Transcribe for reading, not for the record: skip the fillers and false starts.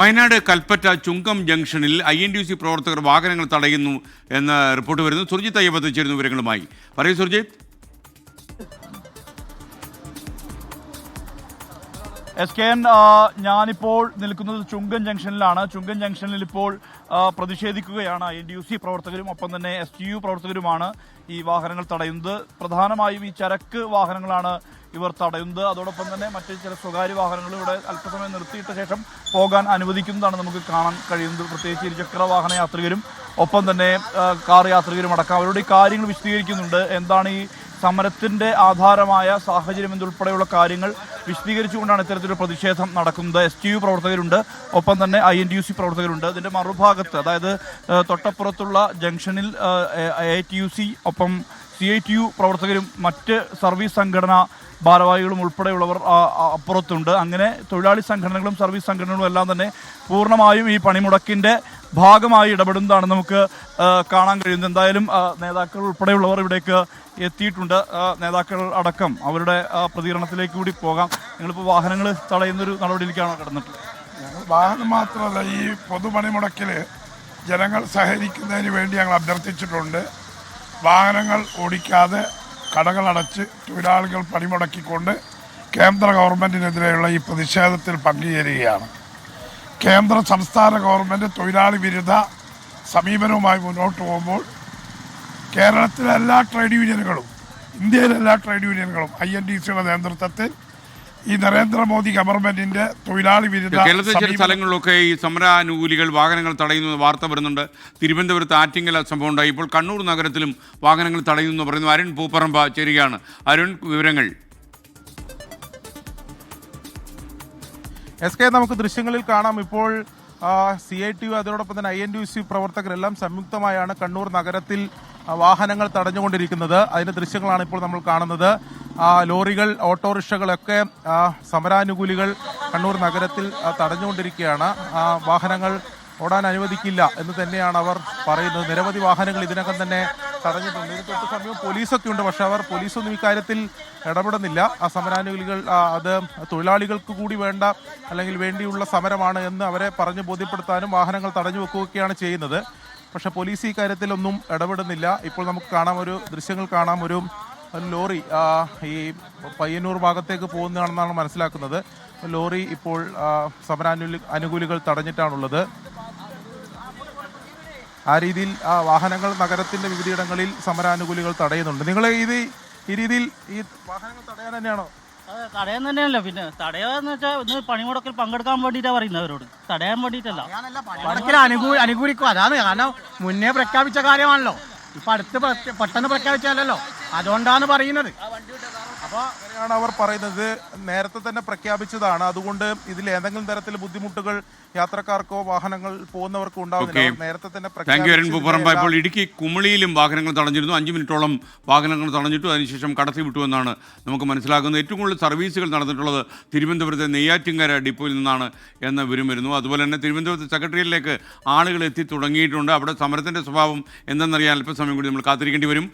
വയനാട് കൽപ്പറ്റ ചുങ്കം ജംഗ്ഷനിൽ INTUC പ്രവർത്തകർ വാഹനങ്ങൾ തടയുന്നു എന്ന റിപ്പോർട്ട് വരുന്നു. സുർജിത്ത് അയ്യപ്പ ചേരുന്ന വിവരങ്ങളുമായി. പറയൂ സുർജിത്ത്. SKN, ഞാനിപ്പോൾ നിൽക്കുന്നത് ചുങ്കം ജംഗ്ഷനിലാണ്. ചുങ്കം ജംഗ്ഷനിൽ ഇപ്പോൾ പ്രതിഷേധിക്കുകയാണ് INTUC പ്രവർത്തകരും ഒപ്പം തന്നെ STU പ്രവർത്തകരുമാണ് ഈ വാഹനങ്ങൾ തടയുന്നത്. പ്രധാനമായും ഈ ചരക്ക് വാഹനങ്ങളാണ് ഇവർ തടയുന്നത്. അതോടൊപ്പം തന്നെ മറ്റ് ചില സ്വകാര്യ വാഹനങ്ങൾ ഇവിടെ അല്പസമയം നിർത്തിയിട്ട ശേഷം പോകാൻ അനുവദിക്കുന്നതാണ് നമുക്ക് കാണാൻ കഴിയുന്നത്. പ്രത്യേകിച്ച് ഇരുചക്ര വാഹന യാത്രികരും ഒപ്പം തന്നെ കാർ യാത്രികരും അടക്കം അവരുടെ ഈ കാര്യങ്ങൾ വിശദീകരിക്കുന്നുണ്ട്. എന്താണ് ഈ സമരത്തിന്റെ ആധാരമായ സാഹചര്യം എന്നുൾപ്പെടെയുള്ള കാര്യങ്ങൾ വിശദീകരിച്ചുകൊണ്ടാണ് ഇത്തരത്തിലൊരു പ്രതിഷേധം നടക്കുന്നത്. STU പ്രവർത്തകരുണ്ട്, ഒപ്പം തന്നെ INTUC പ്രവർത്തകരുണ്ട്. ഇതിന്റെ മറുഭാഗത്ത്, അതായത് തൊട്ടപ്പുറത്തുള്ള ജംഗ്ഷനിൽ AITUC ഒപ്പം CITU പ്രവർത്തകരും മറ്റ് സർവീസ് സംഘടനാ ഭാരവാഹികളും ഉൾപ്പെടെയുള്ളവർ അപ്പുറത്തുണ്ട്. അങ്ങനെ തൊഴിലാളി സംഘടനകളും സർവീസ് സംഘടനകളും എല്ലാം തന്നെ പൂർണ്ണമായും ഈ പണിമുടക്കിന്റെ ഭാഗമായി ഇടപെടുന്നതാണ് നമുക്ക് കാണാൻ കഴിയുന്നത്. എന്തായാലും നേതാക്കൾ ഉൾപ്പെടെയുള്ളവർ ഇവിടേക്ക് എത്തിയിട്ടുണ്ട്. നേതാക്കൾ അടക്കം അവരുടെ പ്രതികരണത്തിലേക്ക് കൂടി പോകാം. നിങ്ങളിപ്പോൾ വാഹനങ്ങൾ തടയുന്നൊരു നടപടിയിലേക്കാണോ കടന്നിട്ടുള്ളത്? വാഹനം മാത്രമല്ല, ഈ പൊതുപണിമുടക്കിൽ ജനങ്ങൾ സഹകരിക്കുന്നതിന് വേണ്ടി ഞങ്ങൾ അഭ്യർത്ഥിച്ചിട്ടുണ്ട്. വാഹനങ്ങൾ ഓടിക്കാതെ കടകളടച്ച് തൊഴിലാളികൾ പണിമുടക്കിക്കൊണ്ട് കേന്ദ്ര ഗവൺമെൻറ്റിനെതിരെയുള്ള ഈ പ്രതിഷേധത്തിൽ പങ്കുചേരുകയാണ്. കേന്ദ്ര സംസ്ഥാന ഗവൺമെൻറ് തൊഴിലാളി വിരുദ്ധ സമീപനവുമായി മുന്നോട്ട് പോകുമ്പോൾ കേരളത്തിലെ എല്ലാ ട്രേഡ് യൂണിയനുകളും, ഇന്ത്യയിലെ എല്ലാ ട്രേഡ് യൂണിയനുകളും INTUCയുടെ നേതൃത്വത്തിൽ ഈ നരേന്ദ്രമോദി ഗവൺമെന്റിന്റെ തൊഴിലാളി വിരുദ്ധ കേരളത്തിലെ ചില സ്ഥലങ്ങളിലൊക്കെ ഈ സമരാനുകൂലികൾ വാഹനങ്ങൾ തടയുന്ന വാർത്ത വരുന്നുണ്ട്. തിരുവനന്തപുരത്ത് ആറ്റിങ്ങൽ സംഭവം ഉണ്ടായി. ഇപ്പോൾ കണ്ണൂർ നഗരത്തിലും വാഹനങ്ങൾ തടയുന്നു പറയുന്നു. അരുൺ പൂപ്പറമ്പ ചേരുകയാണ്. അരുൺ, വിവരങ്ങൾ. SK, നമുക്ക് ദൃശ്യങ്ങളിൽ കാണാം. ഇപ്പോൾ CITU അതോടൊപ്പം തന്നെ INTUC പ്രവർത്തകരെല്ലാം സംയുക്തമായാണ് കണ്ണൂർ നഗരത്തിൽ വാഹനങ്ങൾ തടഞ്ഞുകൊണ്ടിരിക്കുന്നത്. അതിന്റെ ദൃശ്യങ്ങളാണ് ഇപ്പോൾ നമ്മൾ കാണുന്നത്. ലോറികൾ, ഓട്ടോറിക്ഷകളൊക്കെ സമരാനുകൂലികൾ കണ്ണൂർ നഗരത്തിൽ തടഞ്ഞുകൊണ്ടിരിക്കുകയാണ്. വാഹനങ്ങൾ ഓടാൻ അനുവദിക്കില്ല എന്ന് തന്നെയാണ് അവർ പറയുന്നത്. നിരവധി വാഹനങ്ങൾ ഇതിനകം തന്നെ തടഞ്ഞിട്ടുണ്ട്. ഇതിന് തൊട്ട് സമയം പോലീസൊക്കെ ഉണ്ട്, പക്ഷെ പോലീസൊന്നും ഇക്കാര്യത്തിൽ ഇടപെടുന്നില്ല. സമരാനുകൂലികൾ അത് തൊഴിലാളികൾക്ക് കൂടി വേണ്ട അല്ലെങ്കിൽ വേണ്ടിയുള്ള സമരമാണ് എന്ന് അവരെ പറഞ്ഞു ബോധ്യപ്പെടുത്താനും വാഹനങ്ങൾ തടഞ്ഞു വെക്കുകയൊക്കെയാണ് ചെയ്യുന്നത്. പക്ഷെ പോലീസ് ഈ കാര്യത്തിലൊന്നും ഇടപെടുന്നില്ല. ഇപ്പോൾ നമുക്ക് കാണാം, ഒരു ദൃശ്യങ്ങൾ കാണാം. ഒരു ലോറി ഈ പയ്യന്നൂർ ഭാഗത്തേക്ക് പോകുന്നതാണെന്നാണ് മനസ്സിലാക്കുന്നത്. ലോറി ഇപ്പോൾ സമരാനുകൂലികൾ തടഞ്ഞിട്ടാണുള്ളത്. ആ രീതിയിൽ വാഹനങ്ങൾ നഗരത്തിന്റെ വിവിധയിടങ്ങളിൽ സമരാനുകൂലികൾ തടയുന്നുണ്ട്. നിങ്ങൾ ഈ രീതിയിൽ ഈ വാഹനങ്ങൾ തടയാൻ തന്നെയാണോ? തടയാൻ തന്നെയല്ല, പിന്നെ തടയാന്ന് വെച്ചാൽ ഒന്ന് പണിമുടക്കിൽ പങ്കെടുക്കാൻ വേണ്ടിയിട്ടാണ് പറയുന്നവരോട്, തടയാൻ വേണ്ടിയിട്ടല്ല. അനുകൂലിക്കും, അതാണ്. കാരണം മുന്നേ പ്രഖ്യാപിച്ച കാര്യമാണല്ലോ, ഇപ്പൊ അടുത്ത് പെട്ടെന്ന് പ്രഖ്യാപിച്ചാലല്ലോ, അതുകൊണ്ടാണ് പറയുന്നത്. അപ്പോൾ അങ്ങനെയാണ് അവർ പറയുന്നത്. നേരത്തെ തന്നെ പ്രഖ്യാപിച്ചതാണ്. അതുകൊണ്ട് ഇതിൽ ഏതെങ്കിലും തരത്തിൽ ബുദ്ധിമുട്ടുകൾ യാത്രക്കാർക്കോ വാഹനങ്ങൾ പോകുന്നവർക്കോ ഉണ്ടാവുന്നില്ല. നേരത്തെ തന്നെ. ഇപ്പോൾ ഇടുക്കി കുമളിയിലും വാഹനങ്ങൾ തടഞ്ഞിരുന്നു. 5 മിനിറ്റോളം വാഹനങ്ങൾ തടഞ്ഞിട്ടു. അതിനുശേഷം കടത്തിവിട്ടു എന്നാണ് നമുക്ക് മനസ്സിലാക്കുന്നത്. ഏറ്റവും കൂടുതൽ സർവീസുകൾ നടന്നിട്ടുള്ളത് തിരുവനന്തപുരത്തെ നെയ്യാറ്റിൻകര ഡിപ്പോയിൽ നിന്നാണ് എന്ന വിവരം വരുന്നു. അതുപോലെ തന്നെ തിരുവനന്തപുരത്ത് സെക്രട്ടേറിയറ്റിലേക്ക് ആളുകൾ എത്തി തുടങ്ങിയിട്ടുണ്ട്. അവിടെ സമരത്തിൻ്റെ സ്വഭാവം എന്തെന്നറിയാൻ അല്പസമയം കൂടി നമ്മൾ കാത്തിരിക്കേണ്ടി വരും.